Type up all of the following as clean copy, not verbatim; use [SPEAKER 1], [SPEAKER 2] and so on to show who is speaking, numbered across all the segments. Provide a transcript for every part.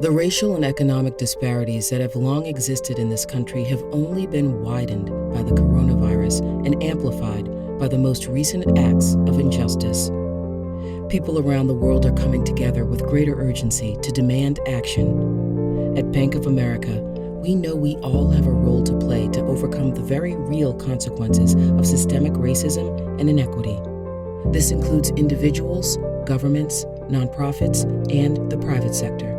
[SPEAKER 1] The racial and economic disparities that have long existed in this country have only been widened by the coronavirus and amplified by the most recent acts of injustice. People around the world are coming together with greater urgency to demand action. At Bank of America, we know we all have a role to play to overcome the very real consequences of systemic racism and inequity. This includes individuals, governments, nonprofits, and the private sector.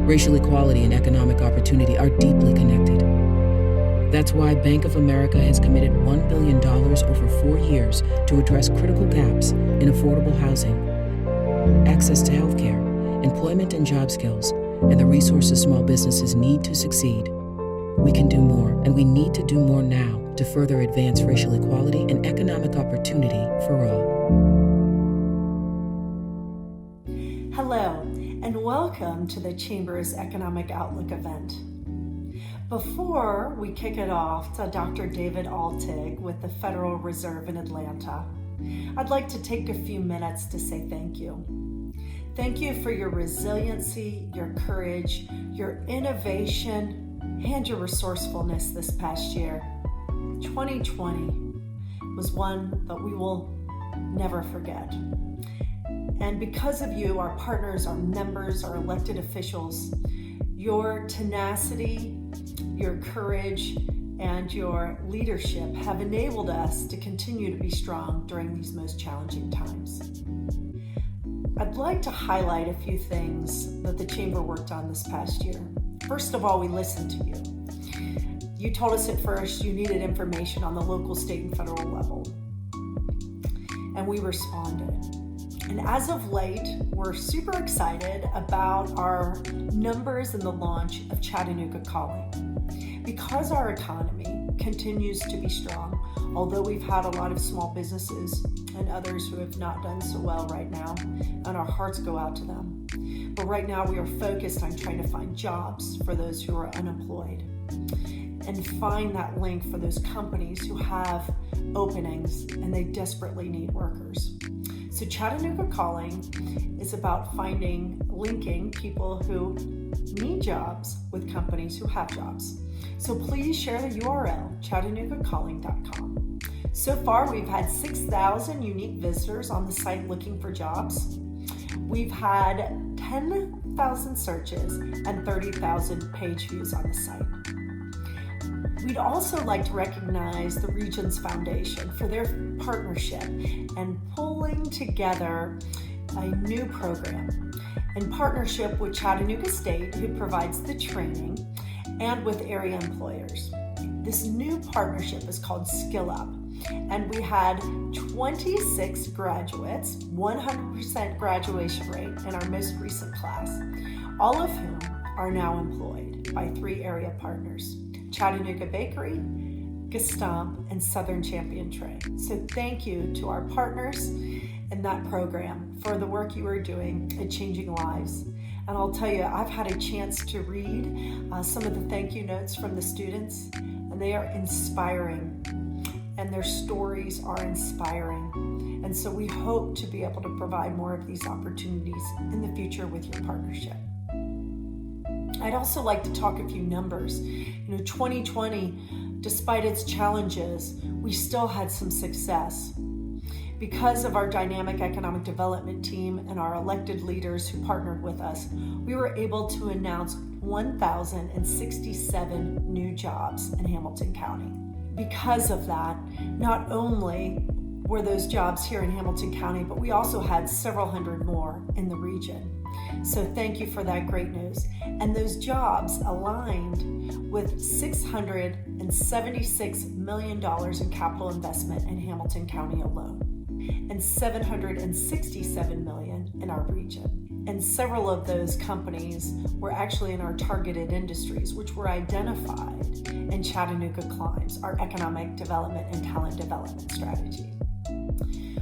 [SPEAKER 1] Racial equality and economic opportunity are deeply connected. That's why Bank of America has committed $1 billion over 4 years to address critical gaps in affordable housing, access to healthcare, employment and job skills, and the resources small businesses need to succeed. We can do more, and we need to do more now to further advance racial equality and economic opportunity for all.
[SPEAKER 2] Hello, and welcome to the Chamber's Economic Outlook event. Before we kick it off to Dr. David Altig with the Federal Reserve in Atlanta, I'd like to take a few minutes to say thank you. Thank you for your resiliency, your courage, your innovation, and your resourcefulness this past year. 2020 was one that we will never forget. And because of you, our partners, our members, our elected officials, your tenacity, your courage, and your leadership have enabled us to continue to be strong during these most challenging times. I'd like to highlight a few things that the Chamber worked on this past year. First of all, we listened to you. You told us at first you needed information on the local, state, and federal level, and we responded. And as of late, we're super excited about our numbers and the launch of Chattanooga Calling. Because our economy continues to be strong, although we've had a lot of small businesses and others who have not done so well right now, and our hearts go out to them. But right now we are focused on trying to find jobs for those who are unemployed and find that link for those companies who have openings and they desperately need workers. So Chattanooga Calling is about linking people who need jobs with companies who have jobs. So please share the URL, chattanoogaCalling.com. So far, we've had 6,000 unique visitors on the site looking for jobs. We've had 10,000 searches and 30,000 page views on the site. We'd also like to recognize the Regions Foundation for their partnership and pulling together a new program in partnership with Chattanooga State, who provides the training, and with area employers. This new partnership is called Skill Up, and we had 26 graduates, 100% graduation rate in our most recent class, all of whom are now employed by 3 area partners: Chattanooga Bakery, Gestamp, and Southern Champion Trade. So thank you to our partners in that program for the work you are doing at changing lives. And I'll tell you, I've had a chance to read some of the thank you notes from the students, and they are inspiring, and their stories are inspiring. And so we hope to be able to provide more of these opportunities in the future with your partnership. I'd also like to talk a few numbers. 2020, despite its challenges, we still had some success. Because of our dynamic economic development team and our elected leaders who partnered with us, we were able to announce 1,067 new jobs in Hamilton County. Because of that, not only were those jobs here in Hamilton County, but we also had several hundred more in the region. So thank you for that great news. And those jobs aligned with $676 million in capital investment in Hamilton County alone, and $767 million in our region. And several of those companies were actually in our targeted industries, which were identified in Chattanooga Climbs, our economic development and talent development strategy.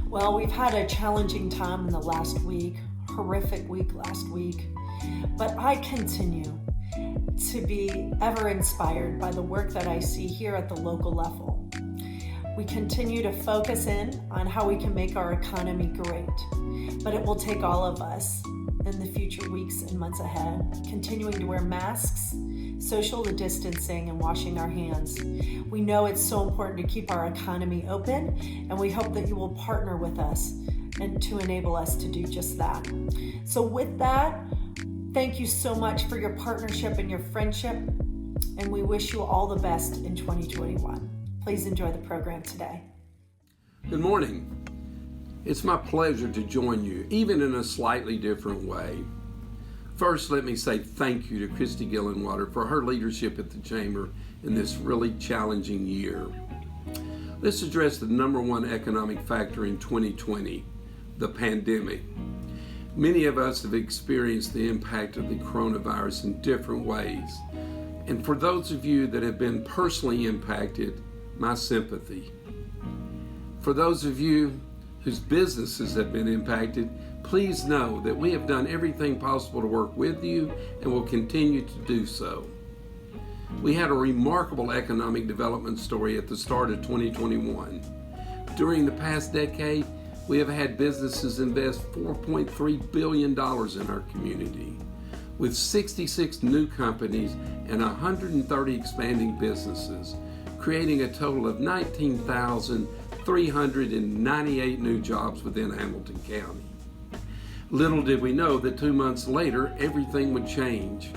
[SPEAKER 2] Well, we've had a challenging time in the last week, horrific week last week, but I continue to be ever inspired by the work that I see here at the local level. We continue to focus in on how we can make our economy great, but it will take all of us in the future weeks and months ahead, continuing to wear masks, social distancing, and washing our hands. We know it's so important to keep our economy open, and we hope that you will partner with us and to enable us to do just that. So with that, thank you so much for your partnership and your friendship, and we wish you all the best in 2021. Please enjoy the program today.
[SPEAKER 3] Good morning. It's my pleasure to join you, even in a slightly different way. First, let me say thank you to Christy Gillenwater for her leadership at the Chamber in this really challenging year. Let's address the number one economic factor in 2020, the pandemic. Many of us have experienced the impact of the coronavirus in different ways. And for those of you that have been personally impacted, my sympathy. For those of you whose businesses have been impacted, please know that we have done everything possible to work with you and will continue to do so. We had a remarkable economic development story at the start of 2021. During the past decade, we have had businesses invest $4.3 billion in our community, with 66 new companies and 130 expanding businesses, creating a total of 19,398 new jobs within Hamilton County. Little did we know that 2 months later, everything would change.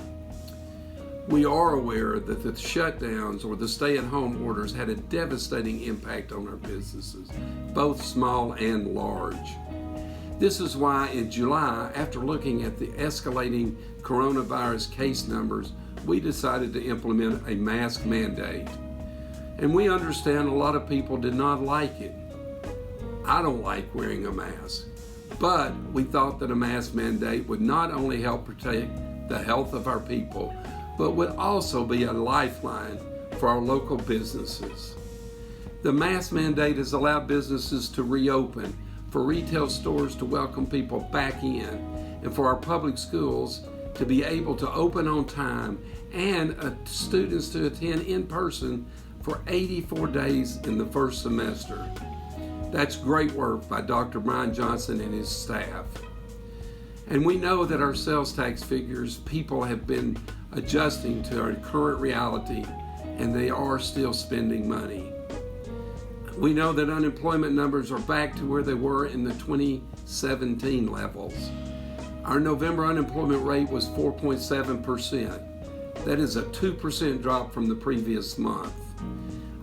[SPEAKER 3] We are aware that the shutdowns or the stay-at-home orders had a devastating impact on our businesses, both small and large. This is why in July, after looking at the escalating coronavirus case numbers, we decided to implement a mask mandate. And we understand a lot of people did not like it. I don't like wearing a mask, but we thought that a mask mandate would not only help protect the health of our people, but would also be a lifeline for our local businesses. The mask mandate has allowed businesses to reopen, for retail stores to welcome people back in, and for our public schools to be able to open on time and students to attend in person for 84 days in the first semester. That's great work by Dr. Brian Johnson and his staff. And we know that our sales tax figures, people have been adjusting to our current reality, and they are still spending money. We know that unemployment numbers are back to where they were in the 2017 levels. Our November unemployment rate was 4.7%. That is a 2% drop from the previous month.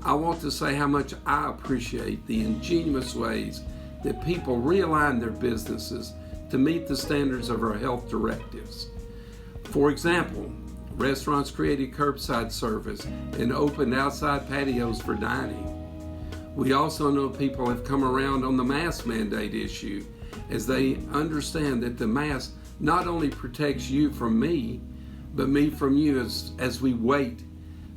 [SPEAKER 3] I want to say how much I appreciate the ingenious ways that people realign their businesses to meet the standards of our health directives. For example, restaurants created curbside service and opened outside patios for dining. We also know people have come around on the mask mandate issue, as they understand that the mask not only protects you from me, but me from you as we wait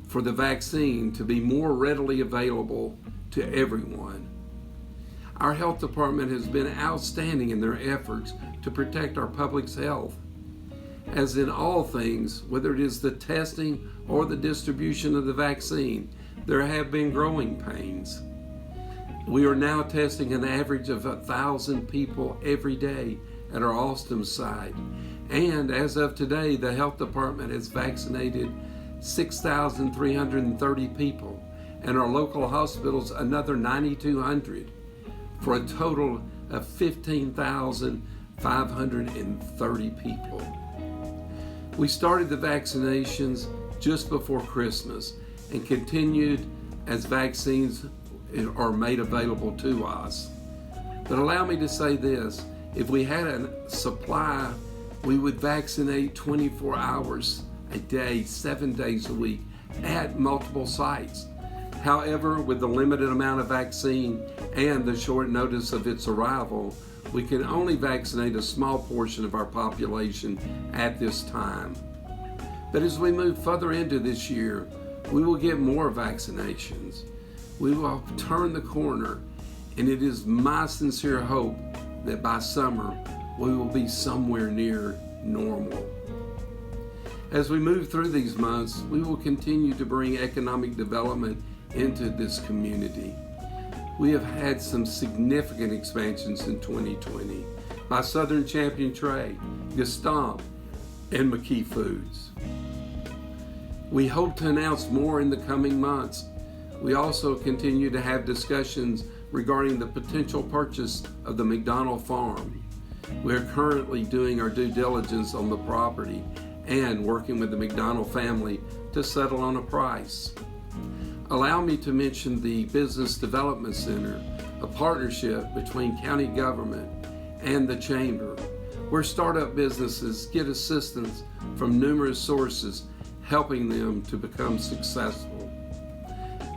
[SPEAKER 3] for the vaccine to be more readily available to everyone. Our health department has been outstanding in their efforts to protect our public's health. As in all things, whether it is the testing or the distribution of the vaccine, there have been growing pains. We are now testing an average of 1,000 people every day at our Austin site. And as of today, the health department has vaccinated 6,330 people, and our local hospitals another 9,200, for a total of 15,530 people. We started the vaccinations just before Christmas and continued as vaccines are made available to us. But allow me to say this, if we had a supply, we would vaccinate 24 hours a day, 7 days a week at multiple sites. However, with the limited amount of vaccine and the short notice of its arrival, we can only vaccinate a small portion of our population at this time. But as we move further into this year, we will get more vaccinations. We will turn the corner, and it is my sincere hope that by summer we will be somewhere near normal. As we move through these months, we will continue to bring economic development into this community. We have had some significant expansions in 2020 by Southern Champion Trade, Gestamp, and McKee Foods. We hope to announce more in the coming months. We also continue to have discussions regarding the potential purchase of the McDonald Farm. We are currently doing our due diligence on the property and working with the McDonald family to settle on a price. Allow me to mention the Business Development Center, a partnership between county government and the Chamber, where startup businesses get assistance from numerous sources, helping them to become successful.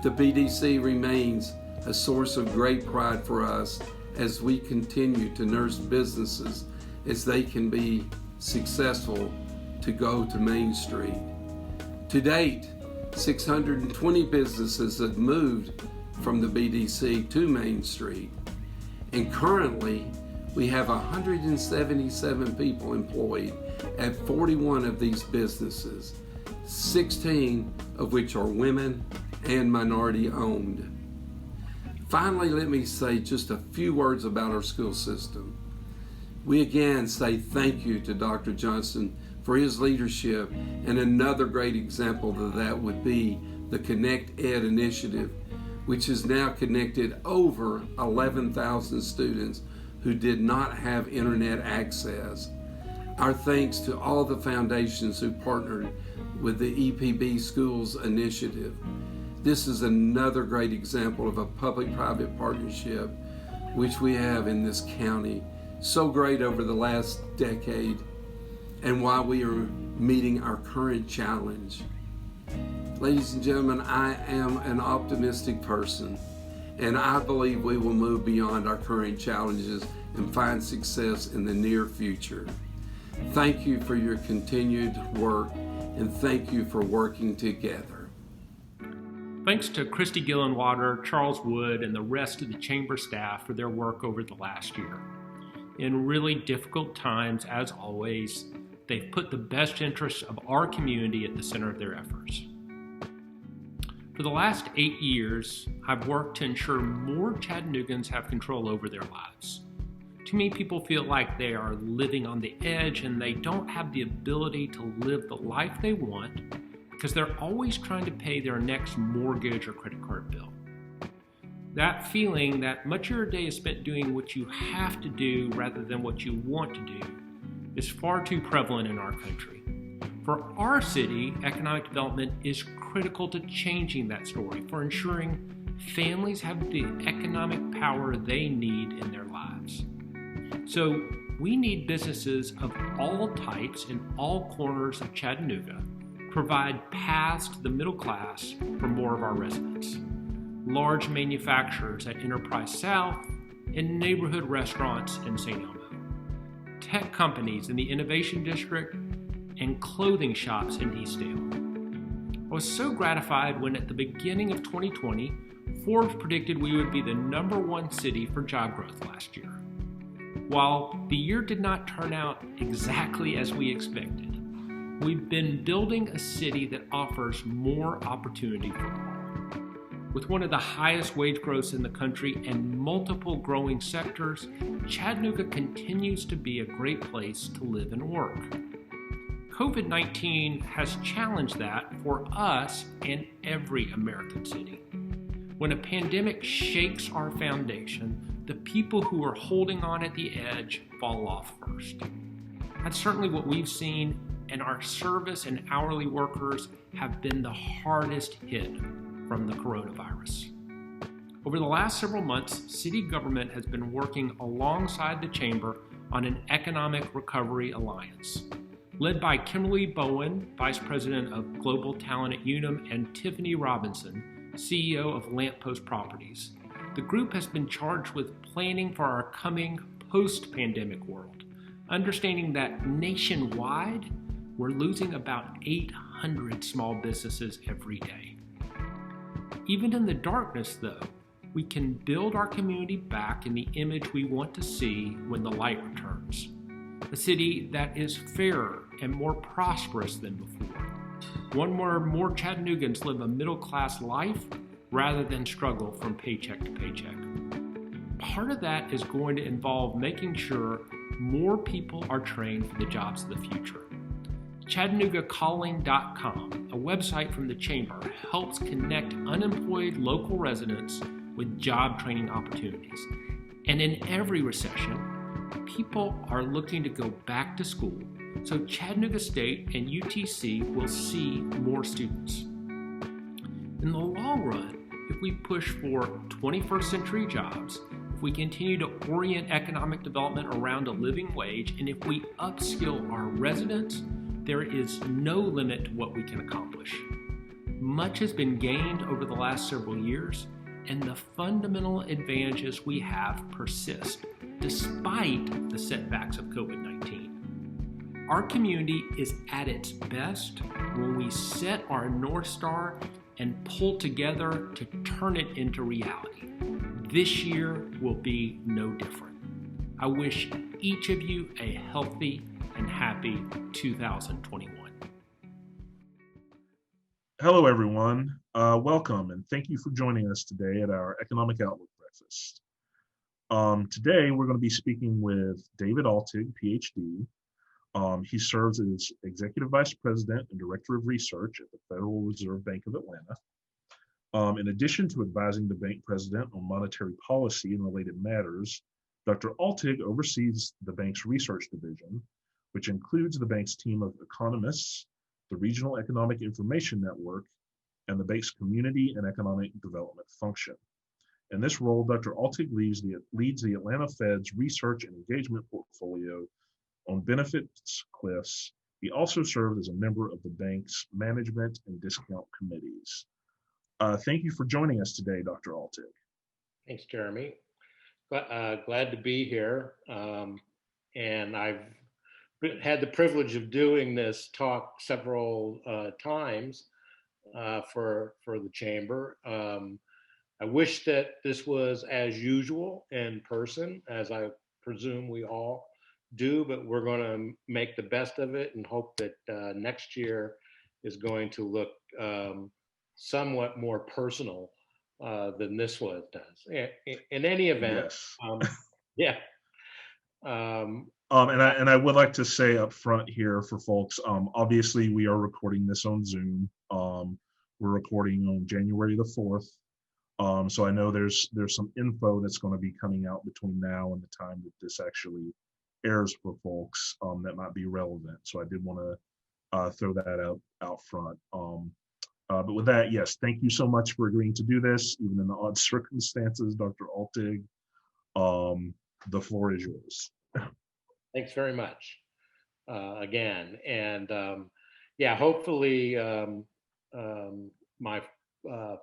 [SPEAKER 3] The BDC remains a source of great pride for us as we continue to nurse businesses as they can be successful to go to Main Street. To date, 620 businesses have moved from the BDC to Main Street, and currently we have 177 people employed at 41 of these businesses, 16 of which are women and minority owned. Finally, let me say just a few words about our school system. We again say thank you to Dr. Johnson for his leadership, and another great example of that would be the Connect Ed initiative, which has now connected over 11,000 students who did not have internet access. Our thanks to all the foundations who partnered with the EPB Schools initiative. This is another great example of a public-private partnership which we have in this county, so great over the last decade, and why we are meeting our current challenge. Ladies and gentlemen, I am an optimistic person, and I believe we will move beyond our current challenges and find success in the near future. Thank you for your continued work, and thank you for working together.
[SPEAKER 4] Thanks to Christy Gillenwater, Charles Wood, and the rest of the Chamber staff for their work over the last year. In really difficult times, as always, they've put the best interests of our community at the center of their efforts. For the last 8 years, I've worked to ensure more Chattanoogan's have control over their lives. Too many people feel like they are living on the edge and they don't have the ability to live the life they want because they're always trying to pay their next mortgage or credit card bill. That feeling that much of your day is spent doing what you have to do rather than what you want to do is far too prevalent in our country. For our city, economic development is critical to changing that story, for ensuring families have the economic power they need in their lives. So we need businesses of all types in all corners of Chattanooga provide paths to the middle class for more of our residents. Large manufacturers at Enterprise South and neighborhood restaurants in St. Elmo. Tech companies in the Innovation District and clothing shops in Eastdale. I was so gratified when at the beginning of 2020, Forbes predicted we would be the #1 city for job growth last year. While the year did not turn out exactly as we expected, we've been building a city that offers more opportunity for all. With one of the highest wage growths in the country and multiple growing sectors, Chattanooga continues to be a great place to live and work. COVID-19 has challenged that for us and every American city. When a pandemic shakes our foundation, the people who are holding on at the edge fall off first. That's certainly what we've seen, and our service and hourly workers have been the hardest hit from the coronavirus. Over the last several months, city government has been working alongside the Chamber on an economic recovery alliance. Led by Kimberly Bowen, Vice President of Global Talent at Unum, and Tiffany Robinson, CEO of Lamppost Properties, the group has been charged with planning for our coming post-pandemic world, understanding that nationwide, we're losing about 800 small businesses every day. Even in the darkness, though, we can build our community back in the image we want to see when the light returns. A city that is fairer and more prosperous than before. One where more Chattanoogans live a middle-class life rather than struggle from paycheck to paycheck. Part of that is going to involve making sure more people are trained for the jobs of the future. ChattanoogaCalling.com, a website from the Chamber, helps connect unemployed local residents with job training opportunities. And in every recession, people are looking to go back to school, so Chattanooga State and UTC will see more students. In the long run, if we push for 21st century jobs, if we continue to orient economic development around a living wage, and if we upskill our residents, there is no limit to what we can accomplish. Much has been gained over the last several years, and the fundamental advantages we have persist, despite the setbacks of COVID-19. Our community is at its best when we set our North Star and pull together to turn it into reality. This year will be no different. I wish each of you a healthy and happy 2021.
[SPEAKER 5] Hello, everyone. Welcome, and thank you for joining us today at our Economic Outlook Breakfast. Today, we're going to be speaking with David Altig, PhD. He serves as Executive Vice President and Director of Research at the Federal Reserve Bank of Atlanta. In addition to advising the bank president on monetary policy and related matters, Dr. Altig oversees the bank's research division, which includes the bank's team of economists, the Regional Economic Information Network, and the bank's Community and Economic Development function. In this role, Dr. Altig leads the Atlanta Fed's research and engagement portfolio on benefits cliffs. He also served as a member of the bank's management and discount committees. Thank you for joining us today, Dr. Altig.
[SPEAKER 6] Thanks, Jeremy. Glad to be here. And I've had the privilege of doing this talk several times for the Chamber. I wish that this was as usual in person, as I presume we all do, but we're going to make the best of it and hope that next year is going to look somewhat more personal than this one does. In any event,
[SPEAKER 5] yes.
[SPEAKER 6] Yeah.
[SPEAKER 5] And I would like to say up front here for folks, obviously we are recording this on Zoom. We're recording on January the 4th. So I know there's some info that's going to be coming out between now and the time that this actually airs for folks that might be relevant. So I did want to throw that out front. But with that, yes, thank you so much for agreeing to do this, even in the odd circumstances, Dr. Altig. The floor is yours.
[SPEAKER 6] Thanks very much again. And yeah, hopefully my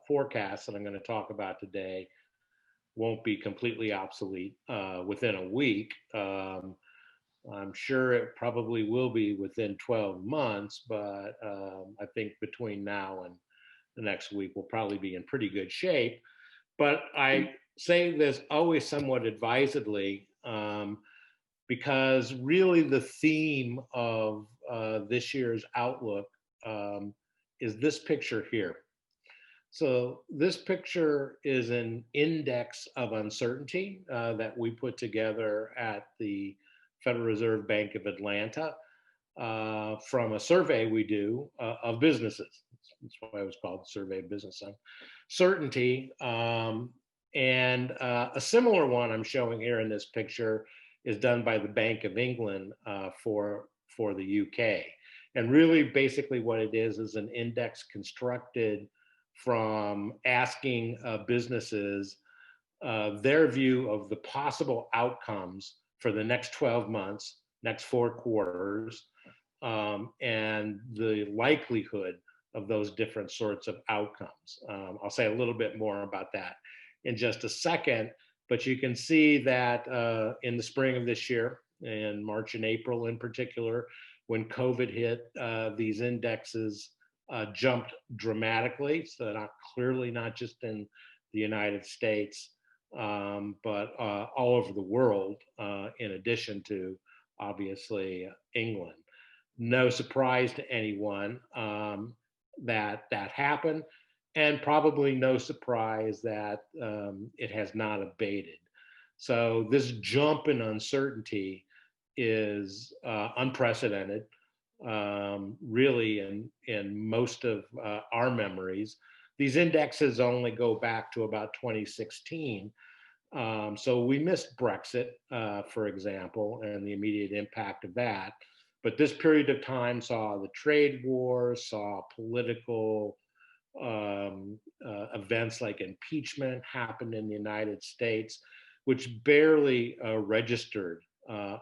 [SPEAKER 6] forecast that I'm going to talk about today won't be completely obsolete within a week. I'm sure it probably will be within 12 months, but I think between now and the next week, we'll probably be in pretty good shape. But I say this always somewhat advisedly, because really the theme of this year's outlook is this picture here. So this picture is an index of uncertainty that we put together at the Federal Reserve Bank of Atlanta from a survey we do of businesses. That's why it was called the Survey of Business Uncertainty. And a similar one I'm showing here in this picture is done by the Bank of England for the UK. And really basically what it is an index constructed from asking businesses their view of the possible outcomes for the next 12 months, next 4 quarters, and the likelihood of those different sorts of outcomes. I'll say a little bit more about that in just a second, but you can see that in the spring of this year, in March and April in particular, when COVID hit, these indexes jumped dramatically. So clearly not just in the United States, but all over the world, in addition to obviously England. No surprise to anyone that happened, and probably no surprise that it has not abated. So this jump in uncertainty is unprecedented, really in most of our memories. These indexes only go back to about 2016. So we missed Brexit, for example, and the immediate impact of that. But this period of time saw the trade war, saw political events like impeachment happen in the United States, which barely registered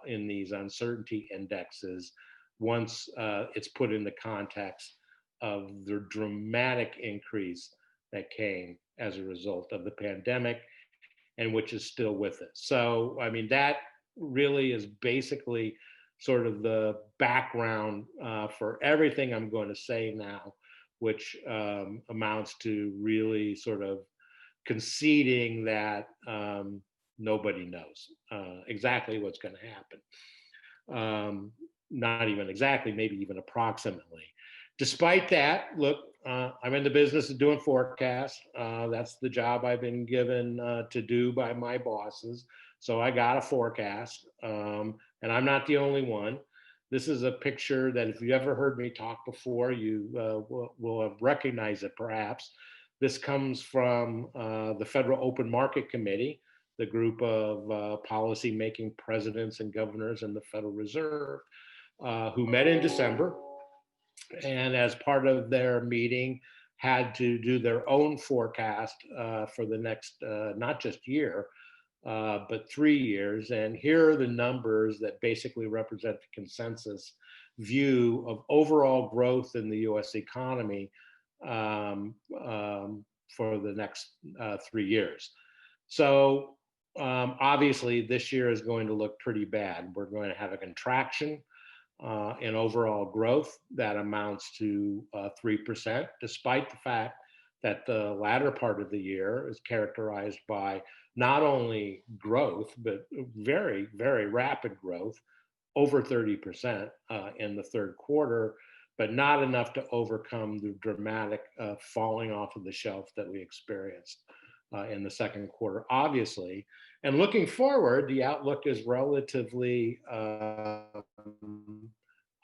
[SPEAKER 6] in these uncertainty indexes once it's put in the context of the dramatic increase that came as a result of the pandemic and which is still with us. So, I mean, that really is basically sort of the background for everything I'm going to say now, which amounts to really sort of conceding that nobody knows exactly what's going to happen. Not even exactly, maybe even approximately. Despite that, look, I'm in the business of doing forecasts. That's the job I've been given to do by my bosses. So I got a forecast, and I'm not the only one. This is a picture that if you ever heard me talk before, you will have recognized it perhaps. This comes from the Federal Open Market Committee, the group of policy-making presidents and governors in the Federal Reserve who met in December, and as part of their meeting had to do their own forecast for the next not just year, but 3 years. And here are the numbers that basically represent the consensus view of overall growth in the US economy for the next 3 years. So obviously this year is going to look pretty bad. We're going to have a contraction in overall growth that amounts to 3%, despite the fact that the latter part of the year is characterized by not only growth, but very, very rapid growth, over 30% in the third quarter, but not enough to overcome the dramatic falling off of the shelf that we experienced in the second quarter, obviously. And looking forward, the outlook is relatively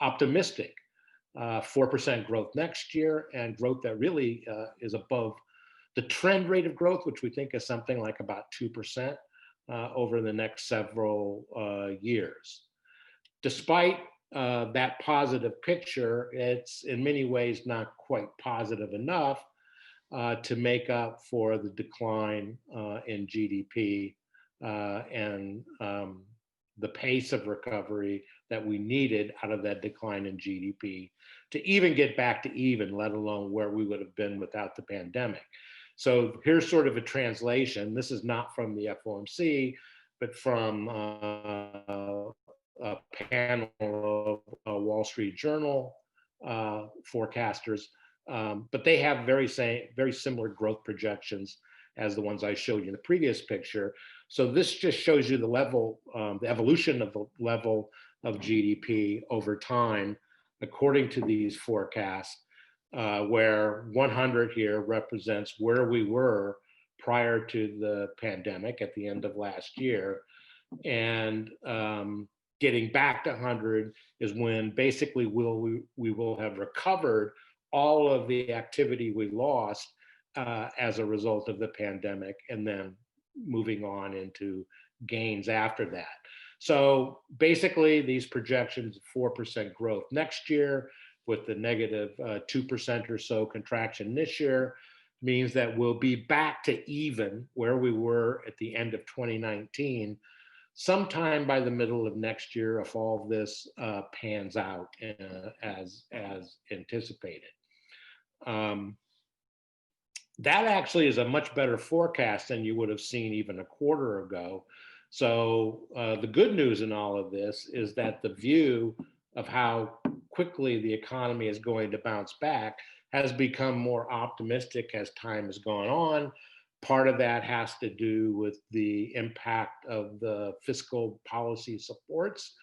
[SPEAKER 6] optimistic. 4% growth next year, and growth that really is above the trend rate of growth, which we think is something like about 2% over the next several years. Despite that positive picture, it's in many ways not quite positive enough to make up for the decline in GDP and the pace of recovery that we needed out of that decline in GDP to even get back to even, let alone where we would have been without the pandemic. So here's sort of a translation. This is not from the FOMC, but from a panel of Wall Street Journal forecasters. But they have very similar growth projections as the ones I showed you in the previous picture. So this just shows you the level, the evolution of the level of GDP over time, according to these forecasts, where 100 here represents where we were prior to the pandemic at the end of last year. And getting back to 100 is when basically we will have recovered all of the activity we lost as a result of the pandemic, and then moving on into gains after that. So basically these projections of 4% growth next year with the negative 2% or so contraction this year means that we'll be back to even where we were at the end of 2019 sometime by the middle of next year if all of this pans out as anticipated. That actually is a much better forecast than you would have seen even a quarter ago. So the good news in all of this is that the view of how quickly the economy is going to bounce back has become more optimistic as time has gone on. Part of that has to do with the impact of the fiscal policy supports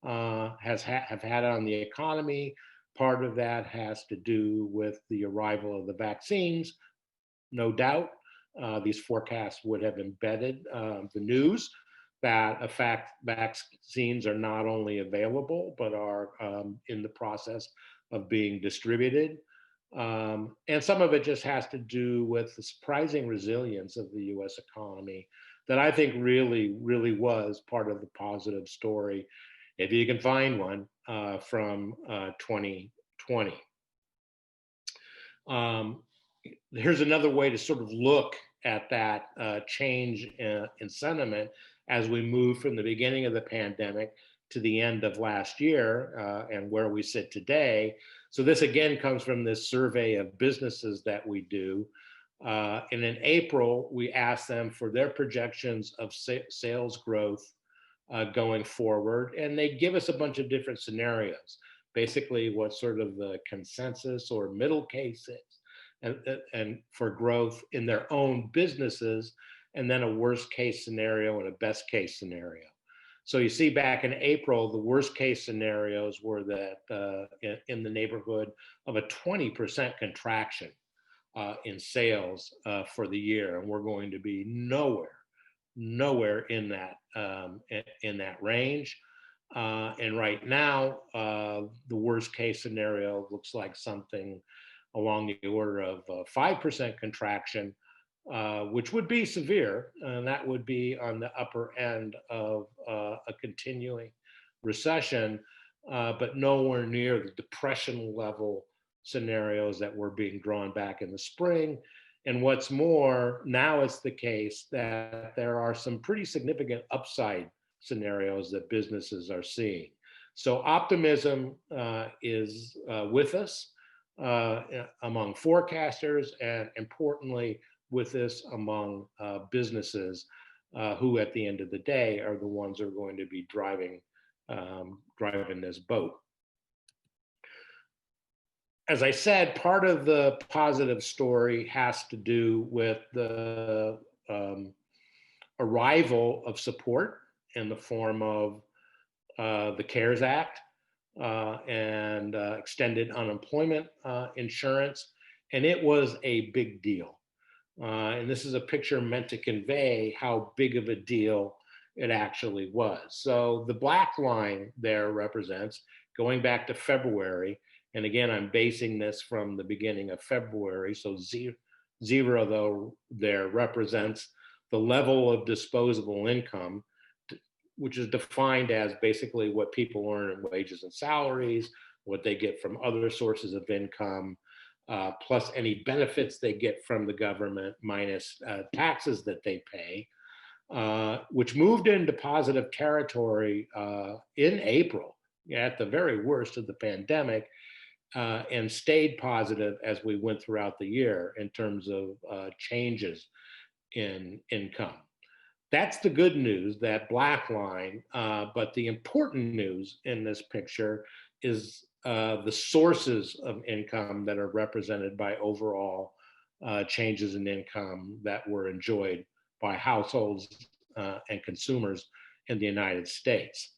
[SPEAKER 6] have had on the economy. Part of that has to do with the arrival of the vaccines. No doubt, these forecasts would have embedded the news that vaccines are not only available, but are in the process of being distributed. And some of it just has to do with the surprising resilience of the US economy that I think really, really was part of the positive story, if you can find one, from 2020. Here's another way to sort of look at that change in sentiment as we move from the beginning of the pandemic to the end of last year and where we sit today. So this again comes from this survey of businesses that we do. And in April, we asked them for their projections of sales growth going forward. And they give us a bunch of different scenarios, basically what sort of the consensus or middle case is, and for growth in their own businesses, and then a worst case scenario and a best case scenario. So you see back in April, the worst case scenarios were that in the neighborhood of a 20% contraction in sales for the year. And we're going to be nowhere in that range. And right now, the worst case scenario looks like something along the order of 5% contraction, which would be severe, and that would be on the upper end of a continuing recession, but nowhere near the depression level scenarios that were being drawn back in the spring. And what's more, now it's the case that there are some pretty significant upside scenarios that businesses are seeing. So optimism is with us among forecasters, and importantly, with this among businesses who at the end of the day are the ones who are going to be driving this boat. As I said, part of the positive story has to do with the arrival of support in the form of the CARES Act and extended unemployment insurance, and it was a big deal. And this is a picture meant to convey how big of a deal it actually was. So the black line there represents going back to February. And again, I'm basing this from the beginning of February. So zero though there represents the level of disposable income, which is defined as basically what people earn in wages and salaries, what they get from other sources of income, plus any benefits they get from the government, minus taxes that they pay, which moved into positive territory in April, at the very worst of the pandemic, and stayed positive as we went throughout the year in terms of changes in income. That's the good news, that black line, but the important news in this picture is the sources of income that are represented by overall changes in income that were enjoyed by households and consumers in the United States.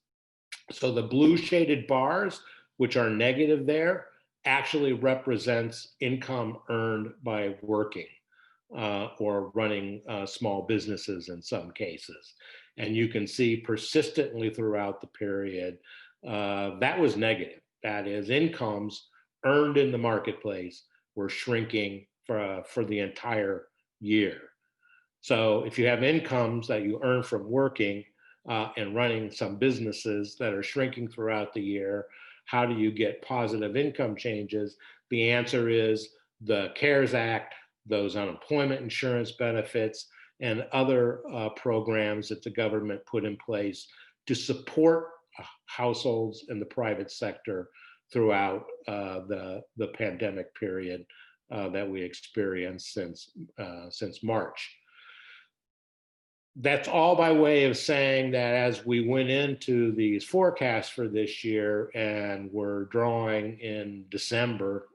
[SPEAKER 6] So the blue shaded bars, which are negative there, actually represents income earned by working or running small businesses in some cases. And you can see persistently throughout the period, that was negative. That is, incomes earned in the marketplace were shrinking for the entire year. So if you have incomes that you earn from working and running some businesses that are shrinking throughout the year, how do you get positive income changes? The answer is the CARES Act, those unemployment insurance benefits, and other programs that the government put in place to support households in the private sector throughout the pandemic period that we experienced since March. That's all by way of saying that as we went into these forecasts for this year and we're drawing in December,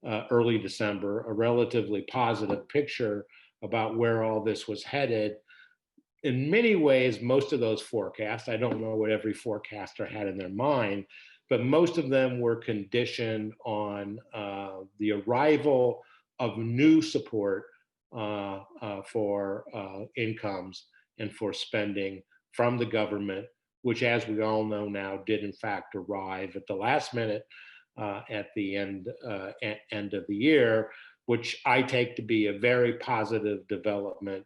[SPEAKER 6] early December, a relatively positive picture about where all this was headed. In many ways, most of those forecasts, I don't know what every forecaster had in their mind, but most of them were conditioned on the arrival of new support for incomes and for spending from the government, which, as we all know now, did in fact arrive at the last minute at the end of the year, which I take to be a very positive development,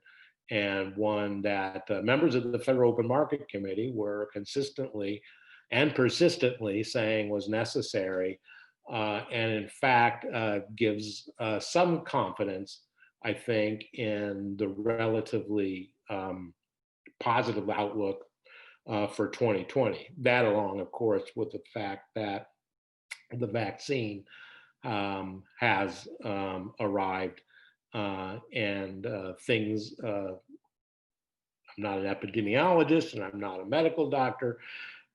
[SPEAKER 6] and one that members of the Federal Open Market Committee were consistently and persistently saying was necessary, and in fact gives some confidence, I think, in the relatively positive outlook for 2020. That, along, of course, with the fact that the vaccine has arrived, and things. I'm not an epidemiologist and I'm not a medical doctor,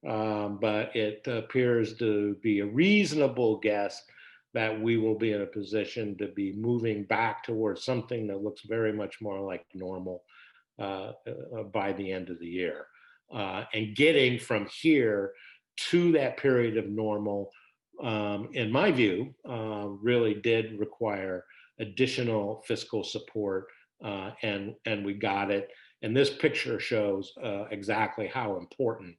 [SPEAKER 6] but it appears to be a reasonable guess that we will be in a position to be moving back towards something that looks very much more like normal by the end of the year. And getting from here to that period of normal, in my view, really did require additional fiscal support, and we got it. And this picture shows exactly how important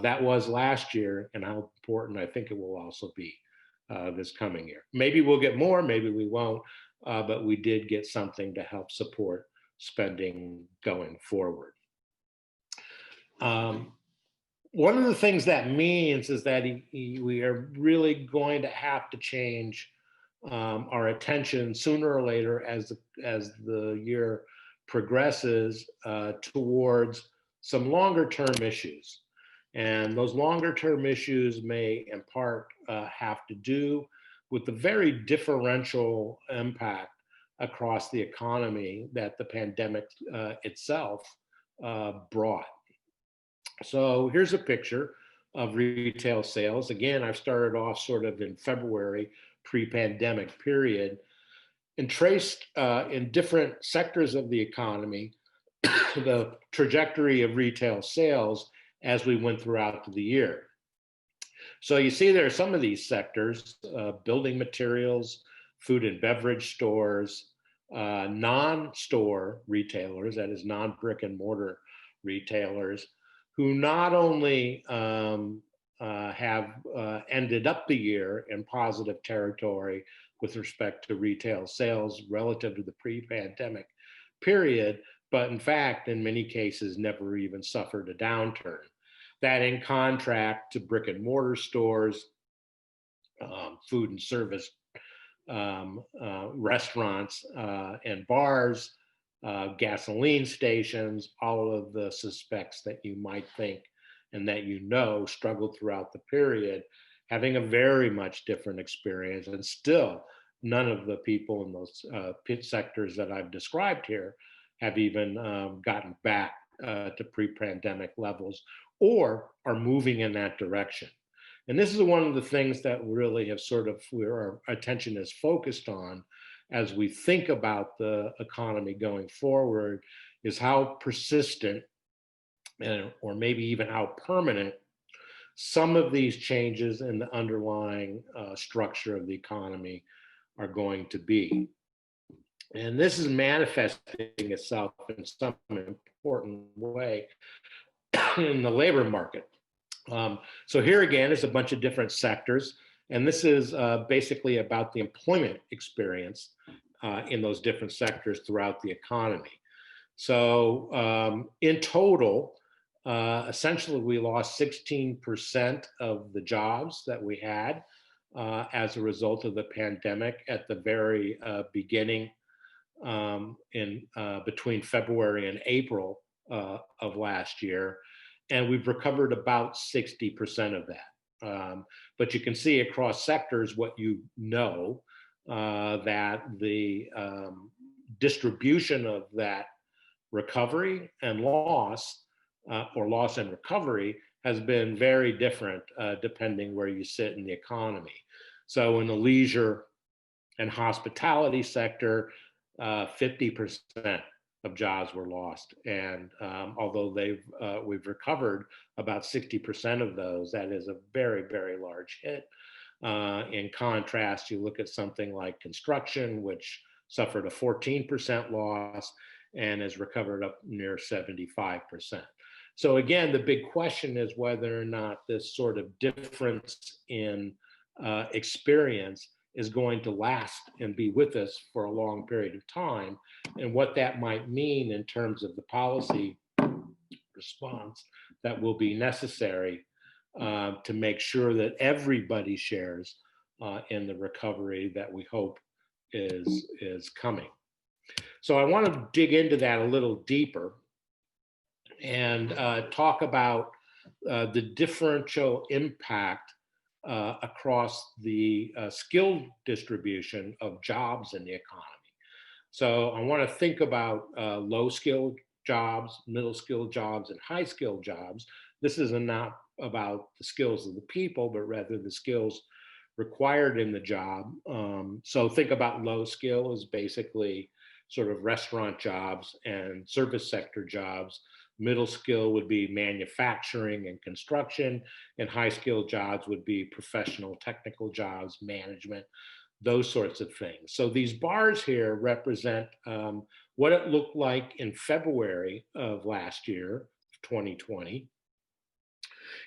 [SPEAKER 6] that was last year and how important I think it will also be this coming year. Maybe we'll get more, maybe we won't, but we did get something to help support spending going forward. One of the things that means is that we are really going to have to change our attention sooner or later as the year progresses towards some longer term issues. And those longer term issues may in part have to do with the very differential impact across the economy that the pandemic itself brought. So here's a picture of retail sales. Again, I've started off sort of in February, pre-pandemic period, and traced in different sectors of the economy the trajectory of retail sales as we went throughout the year. So you see there are some of these sectors, building materials, food and beverage stores, non-store retailers, that is non-brick and mortar retailers, who not only have ended up the year in positive territory with respect to retail sales relative to the pre-pandemic period, but in fact, in many cases, never even suffered a downturn. That in contrast to brick and mortar stores, food and service restaurants and bars, gasoline stations, all of the suspects that you might think and that you know struggled throughout the period, having a very much different experience. And still, none of the people in those pit sectors that I've described here have even gotten back to pre-pandemic levels or are moving in that direction. And this is one of the things that really have sort of where our attention is focused on as we think about the economy going forward, is how persistent or maybe even how permanent some of these changes in the underlying structure of the economy are going to be. And this is manifesting itself in some important way in the labor market. So here again is a bunch of different sectors, and this is basically about the employment experience in those different sectors throughout the economy. So in total, essentially we lost 16% of the jobs that we had as a result of the pandemic at the very beginning in between February and April of last year. And we've recovered about 60% of that. But you can see across sectors what you know, that the distribution of that recovery and loss, or loss and recovery, has been very different depending where you sit in the economy. So in the leisure and hospitality sector, 50% of jobs were lost. And although we've recovered about 60% of those, that is a very, very large hit. In contrast, you look at something like construction, which suffered a 14% loss, and has recovered up near 75%. So again, the big question is whether or not this sort of difference in experience is going to last and be with us for a long period of time, and what that might mean in terms of the policy response that will be necessary to make sure that everybody shares in the recovery that we hope is coming. So I want to dig into that a little deeper and talk about the differential impact across the skill distribution of jobs in the economy. So I want to think about low skilled jobs, middle skilled jobs, and high skilled jobs. This is not about the skills of the people, but rather the skills required in the job. So think about low skill as basically sort of restaurant jobs and service sector jobs. Middle skill would be manufacturing and construction, and high skill jobs would be professional technical jobs, management, those sorts of things. So these bars here represent what it looked like in February of last year, 2020,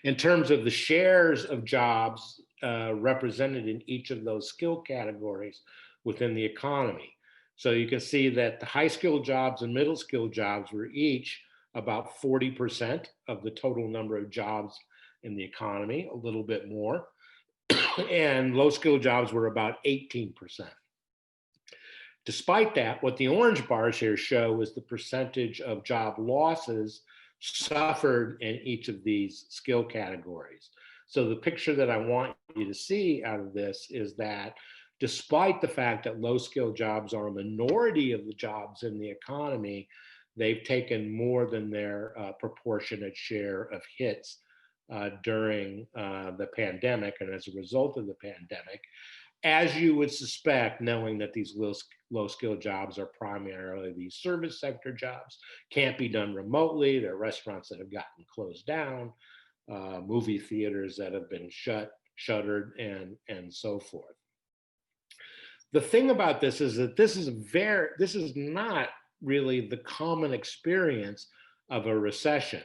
[SPEAKER 6] in terms of the shares of jobs represented in each of those skill categories within the economy. So you can see that the high skilled jobs and middle skilled jobs were each about 40% of the total number of jobs in the economy, a little bit more. And low skilled jobs were about 18%. Despite that, what the orange bars here show is the percentage of job losses suffered in each of these skill categories. So the picture that I want you to see out of this is that despite the fact that low skilled jobs are a minority of the jobs in the economy, they've taken more than their proportionate share of hits during the pandemic and as a result of the pandemic, as you would suspect, knowing that these low skill jobs are primarily these service sector jobs, can't be done remotely. There are restaurants that have gotten closed down, movie theaters that have been shuttered, and so forth. The thing about this is that this is not really the common experience of a recession.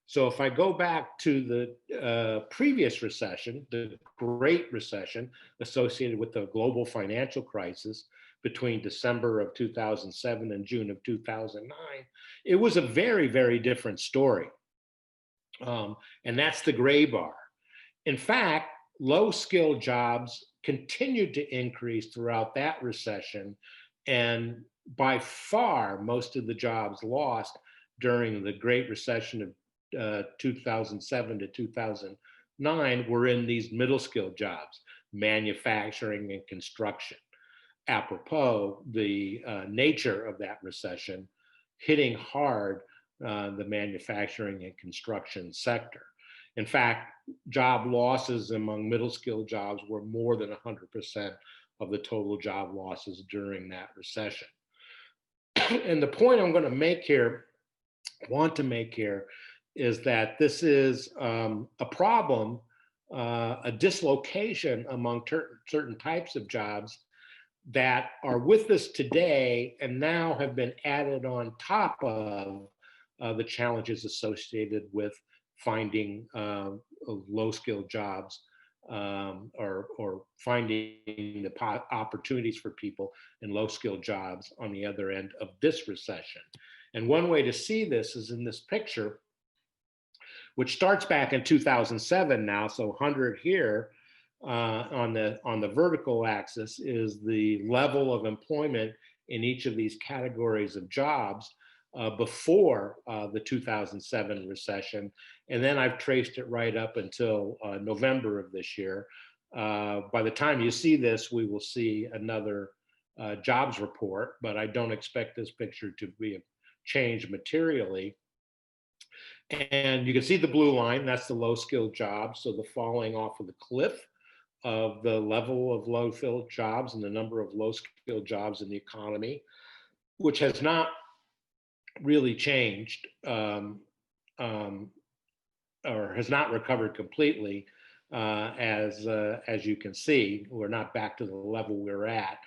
[SPEAKER 6] So if I go back to the previous recession, the Great Recession associated with the global financial crisis between December of 2007 and June of 2009, it was a very, very different story. And that's the gray bar. In fact, low skilled jobs continued to increase throughout that recession, and by far, most of the jobs lost during the Great Recession of 2007 to 2009 were in these middle skilled jobs, manufacturing and construction. Apropos, the nature of that recession hitting hard the manufacturing and construction sector. In fact, job losses among middle skilled jobs were more than 100% of the total job losses during that recession. And the point I'm going to make here, want to make here, is that this is a problem, a dislocation among certain types of jobs that are with us today and now have been added on top of the challenges associated with finding low-skilled jobs or finding the opportunities for people in low-skilled jobs on the other end of this recession. And one way to see this is in this picture, which starts back in 2007 now, so 100 here on the vertical axis is the level of employment in each of these categories of jobs before the 2007 recession. And then I've traced it right up until November of this year. By the time you see this, we will see another jobs report, but I don't expect this picture to be changed materially. And you can see the blue line, that's the low skilled jobs. So the falling off of the cliff of the level of low skilled jobs and the number of low skilled jobs in the economy, which has not really changed or has not recovered completely. As you can see, we're not back to the level we're at.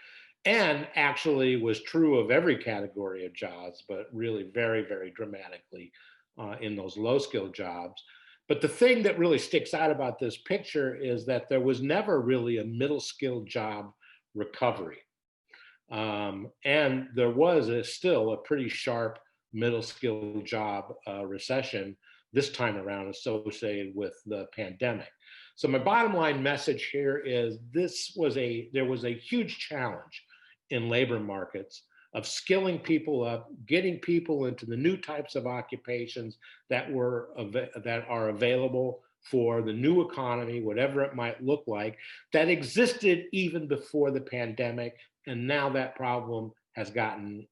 [SPEAKER 6] and actually was true of every category of jobs, but really very, very dramatically in those low skilled jobs. But the thing that really sticks out about this picture is that there was never really a middle skilled job recovery. And there was still a pretty sharp middle skilled job recession this time around associated with the pandemic. So my bottom line message here is there was a huge challenge in labor markets of skilling people up, getting people into the new types of occupations that are available for the new economy, whatever it might look like, that existed even before the pandemic, and now that problem has gotten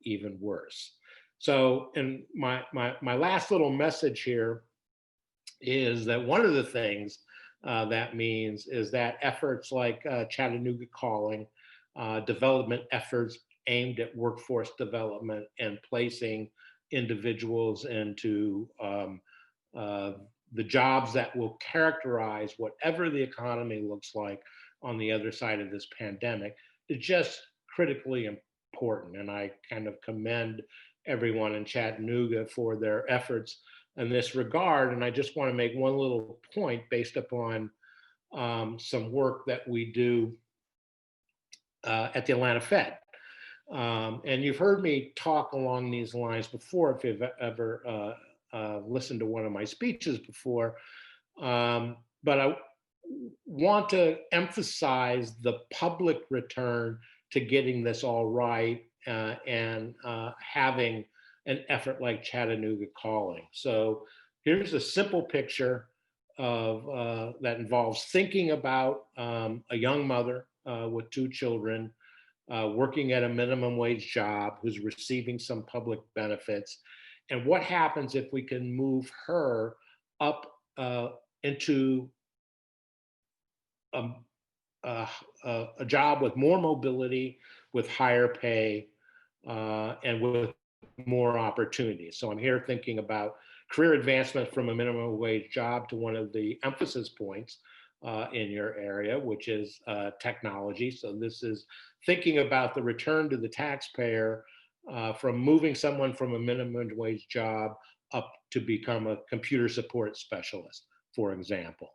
[SPEAKER 6] even worse. So, and my last little message here is that one of the things that means is that efforts like Chattanooga Calling, development efforts aimed at workforce development and placing individuals into the jobs that will characterize whatever the economy looks like on the other side of this pandemic is just critically important. And I kind of commend everyone in Chattanooga for their efforts in this regard. And I just want to make one little point based upon some work that we do at the Atlanta Fed. And you've heard me talk along these lines before, if you've ever listened to one of my speeches before. But I want to emphasize the public return to getting this all right and having an effort like Chattanooga Calling. So here's a simple picture of that involves thinking about a young mother with 2 children working at a minimum wage job who's receiving some public benefits. And what happens if we can move her up into a job with more mobility, with higher pay, and with more opportunities. So I'm here thinking about career advancement from a minimum wage job to one of the emphasis points in your area, which is technology. So this is thinking about the return to the taxpayer from moving someone from a minimum wage job up to become a computer support specialist, for example.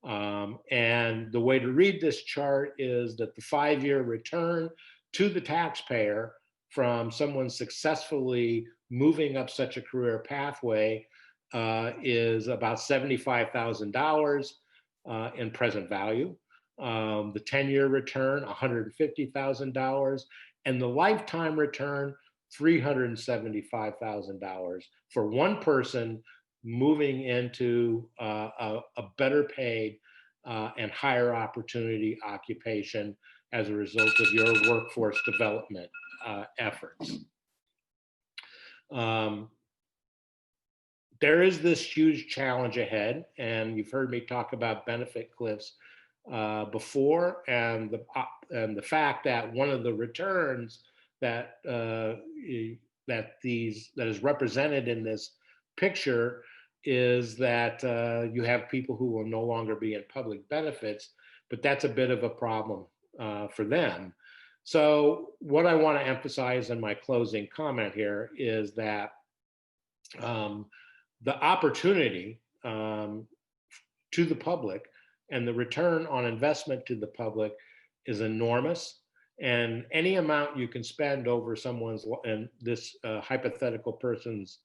[SPEAKER 6] And the way to read this chart is that the 5-year return to the taxpayer from someone successfully moving up such a career pathway is about $75,000 in present value. The 10-year return, $150,000, and the lifetime return, $375,000 for one person moving into a better paid and higher opportunity occupation as a result of your workforce development efforts. There is this huge challenge ahead, and you've heard me talk about benefit cliffs before, and the fact that one of the returns that is represented in this picture is that you have people who will no longer be in public benefits, but that's a bit of a problem for them. So what I want to emphasize in my closing comment here is that the opportunity to the public and the return on investment to the public is enormous. And any amount you can spend over someone's, and this hypothetical person's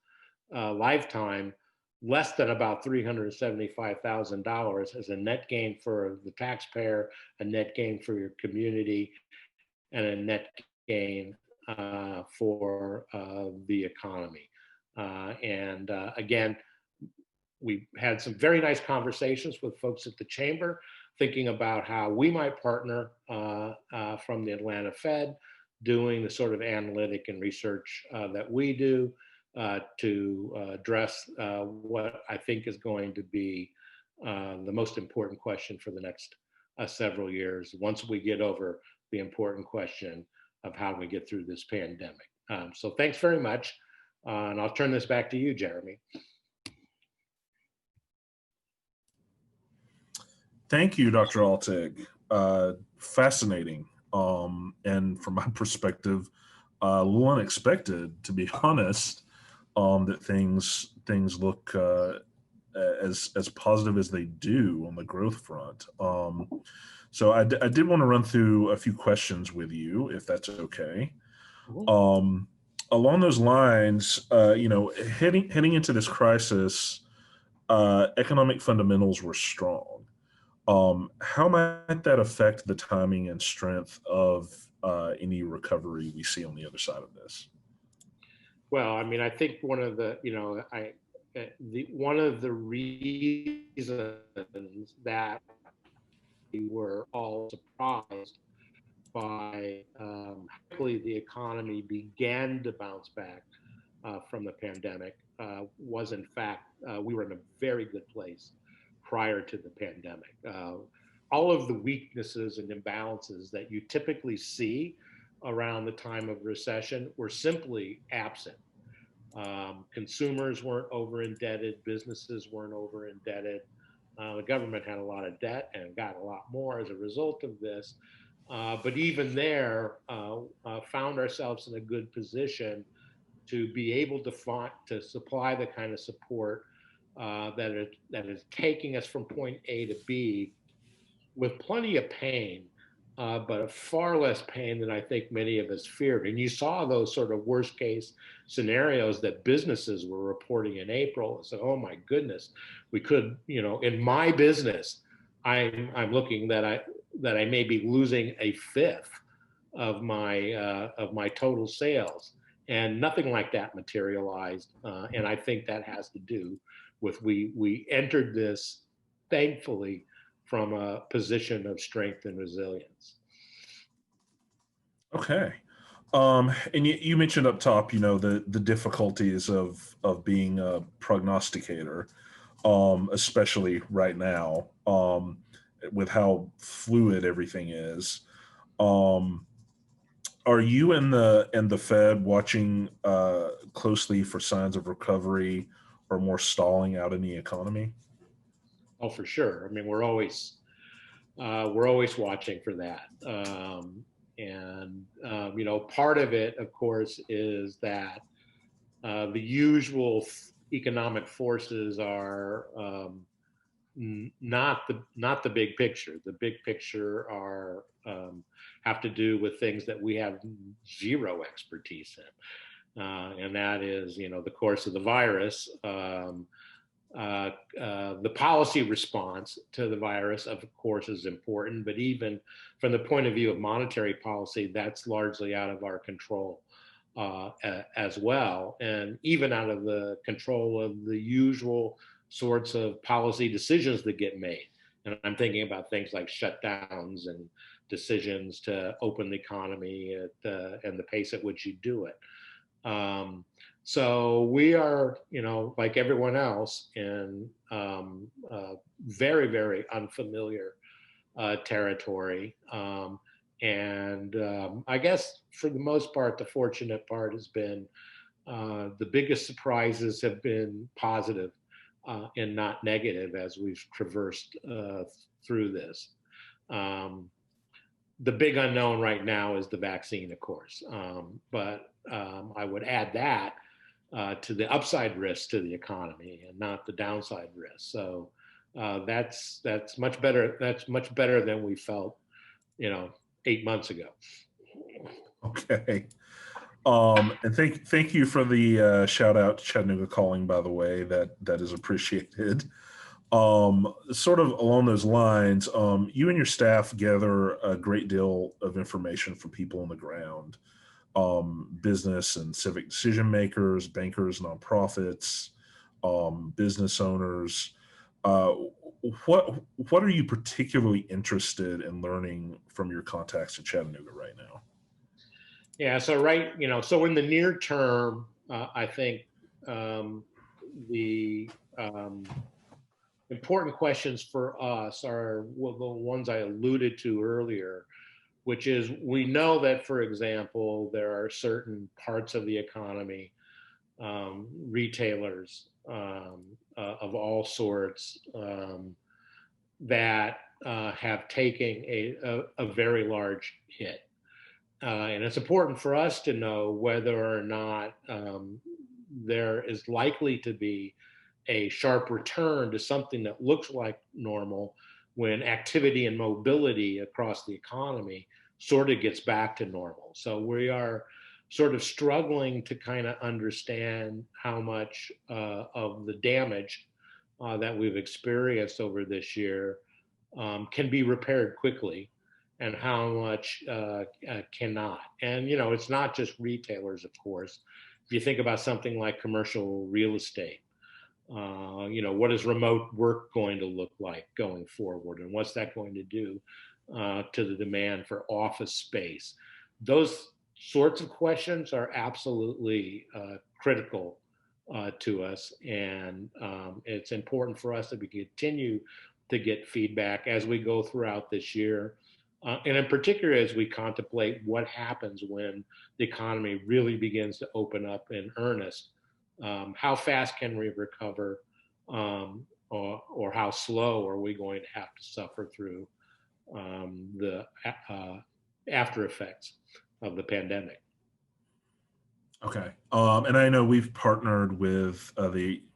[SPEAKER 6] lifetime, less than about $375,000 is a net gain for the taxpayer, a net gain for your community, and a net gain for the economy. Again, we had some very nice conversations with folks at the Chamber, thinking about how we might partner from the Atlanta Fed, doing the sort of analytic and research that we do to address what I think is going to be the most important question for the next several years, once we get over the important question of how we get through this pandemic. So thanks very much. And I'll turn this back to you, Jeremy.
[SPEAKER 5] Thank you, Dr. Altig. Fascinating. and from my perspective, a little unexpected, to be honest, that things look as positive as they do on the growth front. So I did want to run through a few questions with you, if that's okay. Um, Along those lines, heading into this crisis, economic fundamentals were strong. How might that affect the timing and strength of any recovery we see on the other side of this?
[SPEAKER 6] Well, I mean, I think one of the, one of the reasons that we were all surprised by how quickly the economy began to bounce back from the pandemic was, in fact, we were in a very good place prior to the pandemic. All of the weaknesses and imbalances that you typically see around the time of recession were simply absent. Consumers weren't over indebted, businesses weren't over indebted. The government had a lot of debt and got a lot more as a result of this. But even there, found ourselves in a good position to be able to supply the kind of support that is taking us from point A to B with plenty of pain, but far less pain than I think many of us feared. And you saw those sort of worst case scenarios that businesses were reporting in April. And said, "Oh my goodness, we could, in my business, I'm looking that I may be losing a fifth of my total sales." And nothing like that materialized. And I think that has to do with we entered this, thankfully, from a position of strength and resilience.
[SPEAKER 5] Okay. And you mentioned up top, the difficulties of being a prognosticator, especially right now, with how fluid everything is. Um, are you and the Fed watching closely for signs of recovery or more stalling out in the economy?
[SPEAKER 6] Oh, for sure. I mean, we're always watching for that. Part of it, of course, is that the usual economic forces are not the big picture. The big picture are have to do with things that we have zero expertise in, and that is, the course of the virus. The policy response to the virus, of course, is important, but even from the point of view of monetary policy, that's largely out of our control as well, and even out of the control of the usual sorts of policy decisions that get made. And I'm thinking about things like shutdowns and decisions to open the economy and the pace at which you do it. So we are, like everyone else, in very, very unfamiliar territory. I guess for the most part, the fortunate part has been the biggest surprises have been positive and not negative as we've traversed through this. The big unknown right now is the vaccine, of course. But I would add that to the upside risk to the economy and not the downside risk. So that's much better. That's much better than we felt, 8 months ago.
[SPEAKER 5] Okay. And thank you for the shout out to Chattanooga Calling, by the way. That is appreciated. Sort of along those lines, you and your staff gather a great deal of information from people on the ground, business and civic decision makers, bankers, nonprofits, business owners. What are you particularly interested in learning from your contacts in Chattanooga right now?
[SPEAKER 6] Yeah. So in the near term, I think the important questions for us are the ones I alluded to earlier, which is we know that, for example, there are certain parts of the economy, retailers of all sorts, that have taken a very large hit. And it's important for us to know whether or not there is likely to be a sharp return to something that looks like normal when activity and mobility across the economy sort of gets back to normal. So we are sort of struggling to kind of understand how much of the damage that we've experienced over this year can be repaired quickly and how much cannot. And, you know, it's not just retailers, of course. If you think about something like commercial real estate, you know, what is remote work going to look like going forward? And what's that going to do to the demand for office space? Those sorts of questions are absolutely critical to us. And it's important for us that we continue to get feedback as we go throughout this year. And in particular, as we contemplate what happens when the economy really begins to open up in earnest, how fast can we recover, or how slow are we going to have to suffer through the after effects of the pandemic?
[SPEAKER 5] Okay. And I know we've partnered with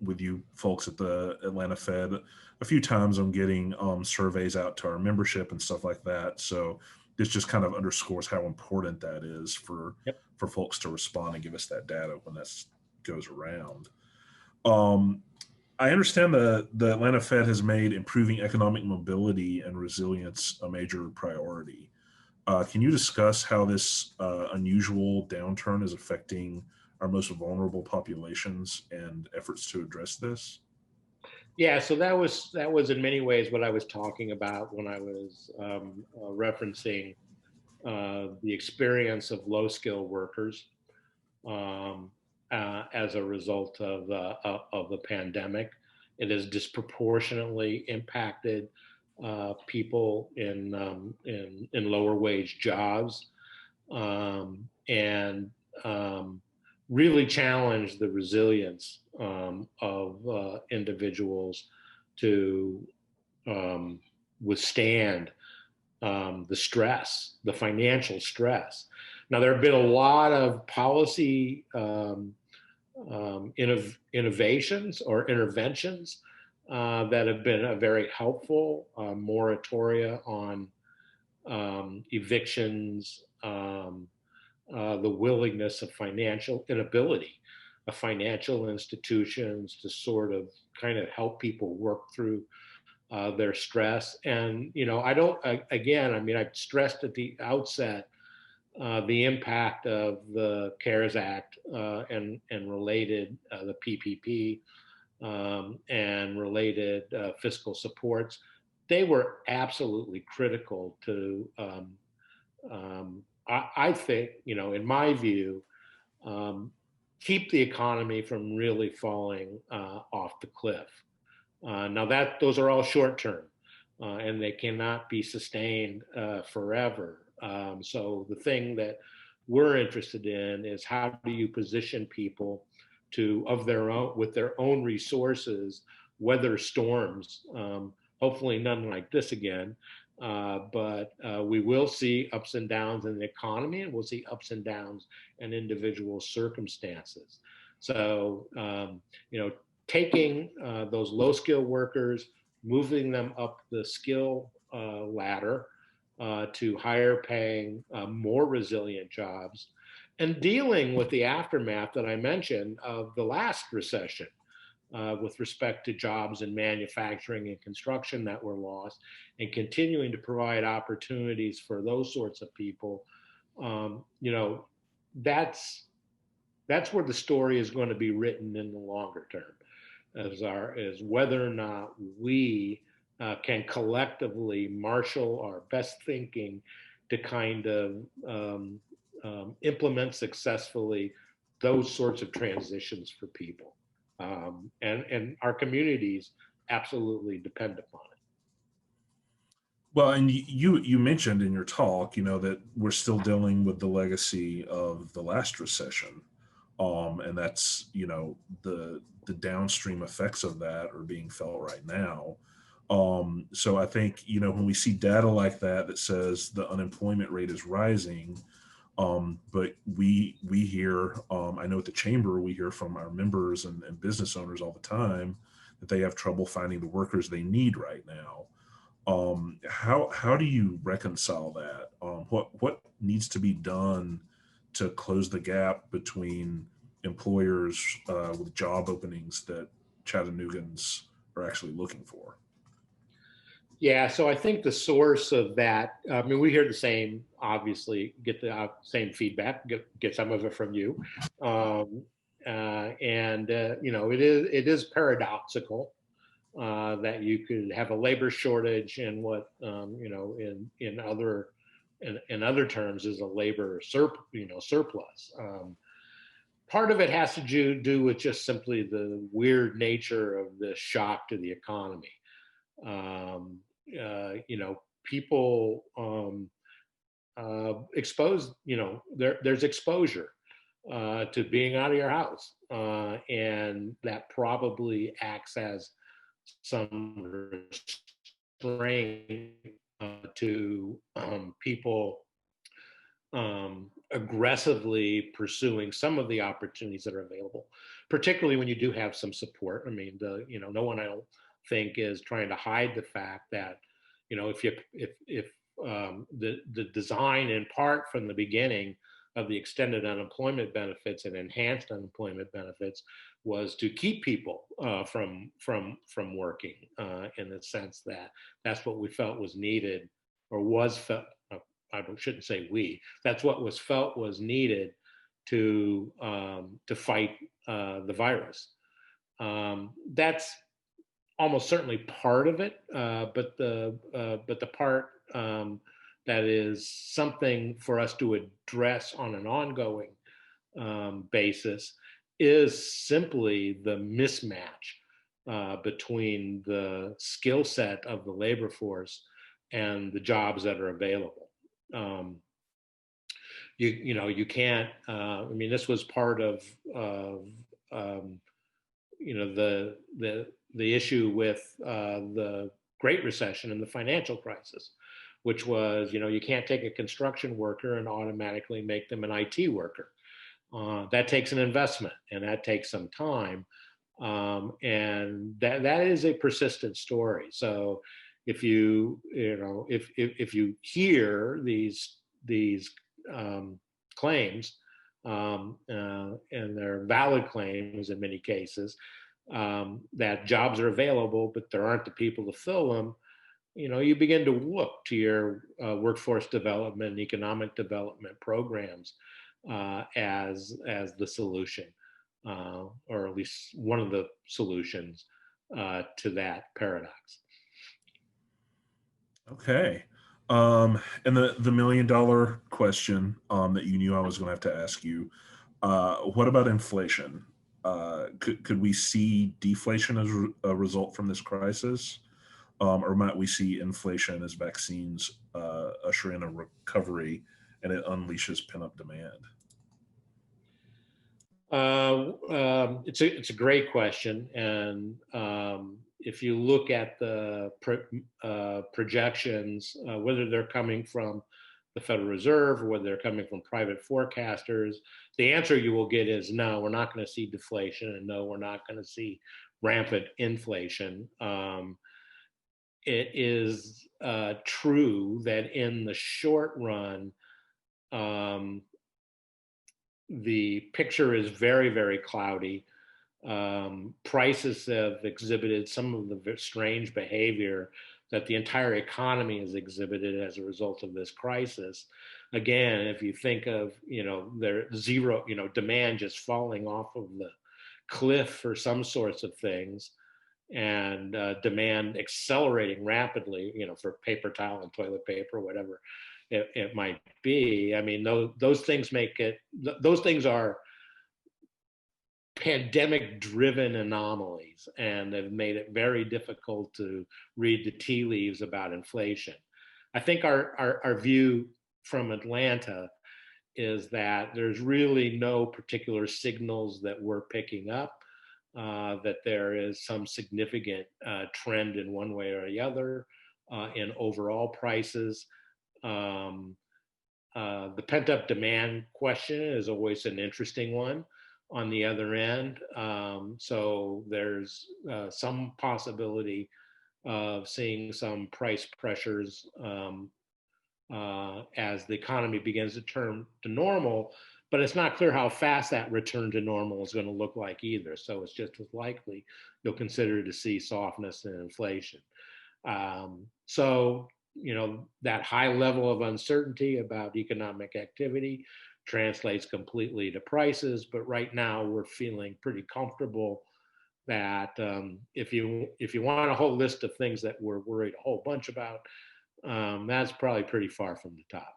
[SPEAKER 5] with you folks at the Atlanta Fed a few times on getting surveys out to our membership and stuff like that. So this just kind of underscores how important that is for
[SPEAKER 6] Yep.
[SPEAKER 5] for folks to respond and give us that data when that goes around. Um, I understand the Atlanta Fed has made improving economic mobility and resilience a major priority. Can you discuss how this unusual downturn is affecting our most vulnerable populations and efforts to address this?
[SPEAKER 6] Yeah, so that was in many ways what I was talking about when I was referencing the experience of low skill workers um, as a result of the pandemic. It has disproportionately impacted people in lower wage jobs, and really challenged the resilience of individuals to withstand the stress, the financial stress. Now, there have been a lot of policy innovations or interventions that have been very helpful, moratoria on evictions, the willingness of financial inability of financial institutions to sort of kind of help people work through their stress. And, you know, again, I mean, I stressed at the outset the impact of the CARES Act and related, the PPP and related fiscal supports. They were absolutely critical to, I think, you know, in my view, um, keep the economy from really falling off the cliff. Now that those are all short term, and they cannot be sustained forever. So the thing that we're interested in is how do you position people to, of their own, with their own resources, weather storms. Hopefully, none like this again. But we will see ups and downs in the economy, and we'll see ups and downs in individual circumstances. So, you know, taking those low skill workers, moving them up the skill ladder to higher paying, more resilient jobs, and dealing with the aftermath that I mentioned of the last recession with respect to jobs in manufacturing and construction that were lost, and continuing to provide opportunities for those sorts of people. You know, that's where the story is going to be written in the longer term, as whether or not we can collectively marshal our best thinking to kind of implement successfully those sorts of transitions for people. And our communities absolutely depend upon it.
[SPEAKER 5] Well, and you mentioned in your talk, you know, that we're still dealing with the legacy of the last recession, and that's, you know, the downstream effects of that are being felt right now. So I think, when we see data like that that says the unemployment rate is rising, but we hear, I know at the chamber we hear from our members and business owners all the time that they have trouble finding the workers they need right now. How do you reconcile that? What needs to be done to close the gap between employers with job openings that Chattanoogan's are actually looking for?
[SPEAKER 6] Yeah, so I think the source of that, I mean, we hear the same, obviously, get the same feedback, get some of it from you. Um, it is paradoxical that you could have a labor shortage in what, in other terms is a labor surplus. Part of it has to do with just simply the weird nature of the shock to the economy. Um, People exposed, there's exposure to being out of your house. And that probably acts as some restraint to people aggressively pursuing some of the opportunities that are available, particularly when you do have some support. I mean, no one, I don't think, is trying to hide the fact that, if the design in part from the beginning of the extended unemployment benefits and enhanced unemployment benefits was to keep people from working, in the sense that that's what we felt was needed, or was felt. I shouldn't say we. That's what was felt was needed to fight the virus. That's almost certainly part of it, but the part that is something for us to address on an ongoing basis is simply the mismatch between the skill set of the labor force and the jobs that are available. You can't. I mean, this was part of the issue with the Great Recession and the financial crisis, which was, you can't take a construction worker and automatically make them an IT worker. That takes an investment and that takes some time, and that is a persistent story. So if if you hear these claims, and they're valid claims in many cases, that jobs are available, but there aren't the people to fill them, you begin to look to your workforce development and economic development programs as the solution, or at least one of the solutions to that paradox.
[SPEAKER 5] Okay. And the $1 million question that you knew I was going to have to ask you, what about inflation? Could we see deflation as a result from this crisis? Or might we see inflation as vaccines usher in a recovery and it unleashes pent-up demand?
[SPEAKER 6] It's a great question, and if you look at the projections, whether they're coming from the Federal Reserve or whether they're coming from private forecasters, the answer you will get is no, we're not going to see deflation, and no, we're not going to see rampant inflation. It is true that in the short run, the picture is very, very cloudy. Prices have exhibited some of the strange behavior that the entire economy has exhibited as a result of this crisis. Again, if you think of, their zero, demand just falling off of the cliff for some sorts of things, and demand accelerating rapidly, for paper towel and toilet paper, whatever it might be. I mean, those things those things are pandemic driven anomalies, and have made it very difficult to read the tea leaves about inflation. I think our view from Atlanta is that there's really no particular signals that we're picking up that there is some significant trend in one way or the other in overall prices. The pent-up demand question is always an interesting one on the other end. So there's some possibility of seeing some price pressures as the economy begins to turn to normal, but it's not clear how fast that return to normal is going to look like either. So it's just as likely you'll consider to see softness in inflation. So, that high level of uncertainty about economic activity translates completely to prices. But right now we're feeling pretty comfortable that if you want a whole list of things that we're worried a whole bunch about, that's probably pretty far from the top.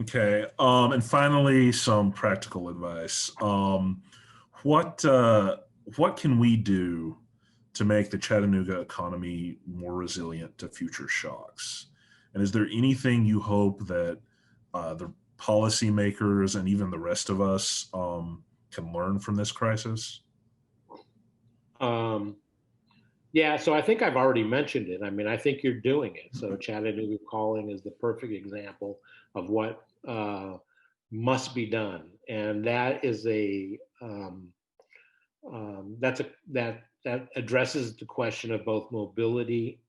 [SPEAKER 5] Okay. And finally, some practical advice. What can we do to make the Chattanooga economy more resilient to future shocks? And is there anything you hope that the policymakers and even the rest of us can learn from this crisis?
[SPEAKER 6] Yeah, so I think I've already mentioned it. I mean, I think you're doing it. So Chattanooga Calling is the perfect example of what must be done, and that is that addresses the question of both mobility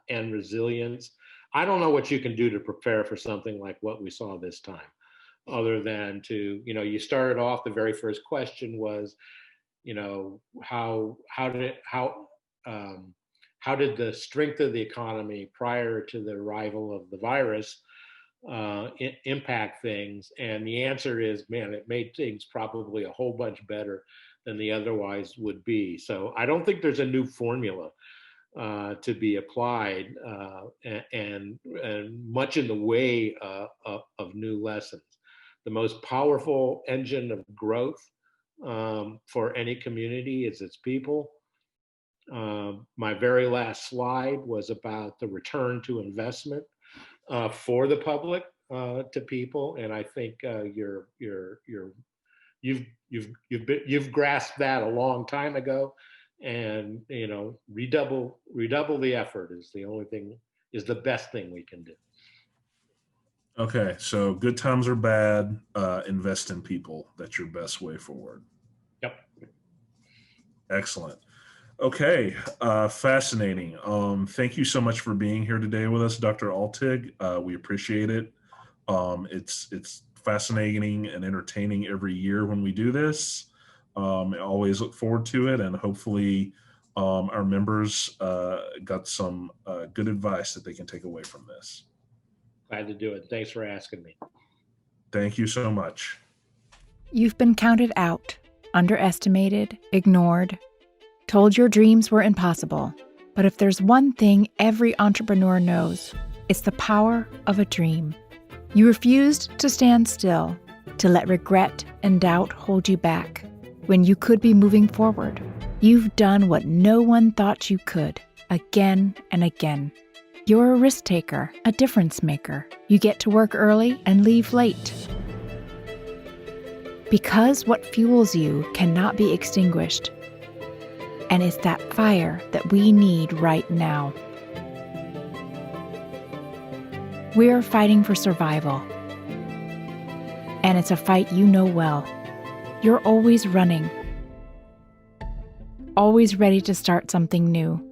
[SPEAKER 6] and resilience. I don't know what you can do to prepare for something like what we saw this time, other than to, you started off, the very first question was, how did the strength of the economy prior to the arrival of the virus impact things? And the answer is, man, it made things probably a whole bunch better than they otherwise would be. So I don't think there's a new formula to be applied and much in the way of new lessons. The most powerful engine of growth for any community is its people. My very last slide was about the return to investment for the public to people, and I think you've grasped that a long time ago, and redouble the effort is the best thing we can do.
[SPEAKER 5] Okay, so good times or bad, invest in people. That's your best way forward.
[SPEAKER 6] Yep.
[SPEAKER 5] Excellent. Okay, fascinating. Thank you so much for being here today with us, Dr. Altig. We appreciate it. It's fascinating and entertaining every year when we do this. I always look forward to it, and hopefully our members got some good advice that they can take away from this.
[SPEAKER 6] Glad to do it. Thanks for asking me.
[SPEAKER 5] Thank you so much.
[SPEAKER 7] You've been counted out, underestimated, ignored, told your dreams were impossible. But if there's one thing every entrepreneur knows, it's the power of a dream. You refused to stand still, to let regret and doubt hold you back, when you could be moving forward. You've done what no one thought you could, again and again. You're a risk taker, a difference maker. You get to work early and leave late. Because what fuels you cannot be extinguished. And it's that fire that we need right now. We're fighting for survival. And it's a fight you know well. You're always running. Always ready to start something new.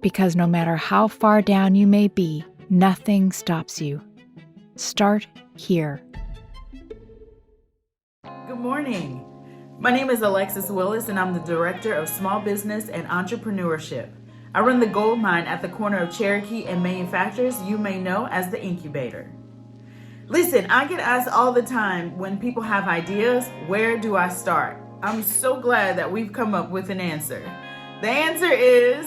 [SPEAKER 7] Because no matter how far down you may be, nothing stops you. Start here.
[SPEAKER 8] Good morning. My name is Alexis Willis, and I'm the Director of Small Business and Entrepreneurship. I run the gold mine at the corner of Cherokee and Manufacturers you may know as the Incubator. Listen, I get asked all the time when people have ideas, where do I start? I'm so glad that we've come up with an answer. The answer is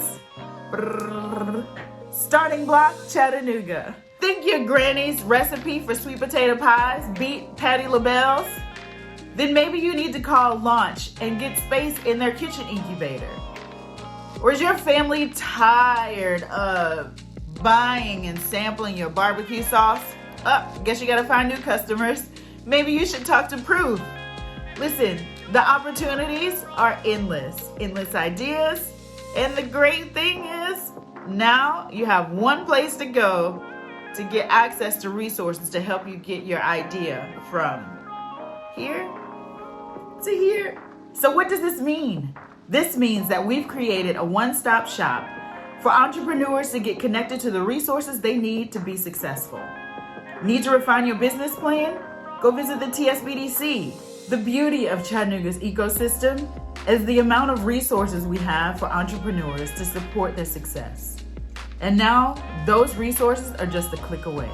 [SPEAKER 8] Starting Block Chattanooga. Think your granny's recipe for sweet potato pies beat Patti LaBelle's? Then maybe you need to call Launch and get space in their kitchen incubator. Or is your family tired of buying and sampling your barbecue sauce? Guess you gotta find new customers. Maybe you should talk to Proof. Listen, The opportunities are endless ideas. And the great thing is, now you have one place to go to get access to resources to help you get your idea from here to here. So what does this mean? This means that we've created a one-stop shop for entrepreneurs to get connected to the resources they need to be successful. Need to refine your business plan? Go visit the TSBDC. The beauty of Chattanooga's ecosystem is the amount of resources we have for entrepreneurs to support their success. And now, those resources are just a click away.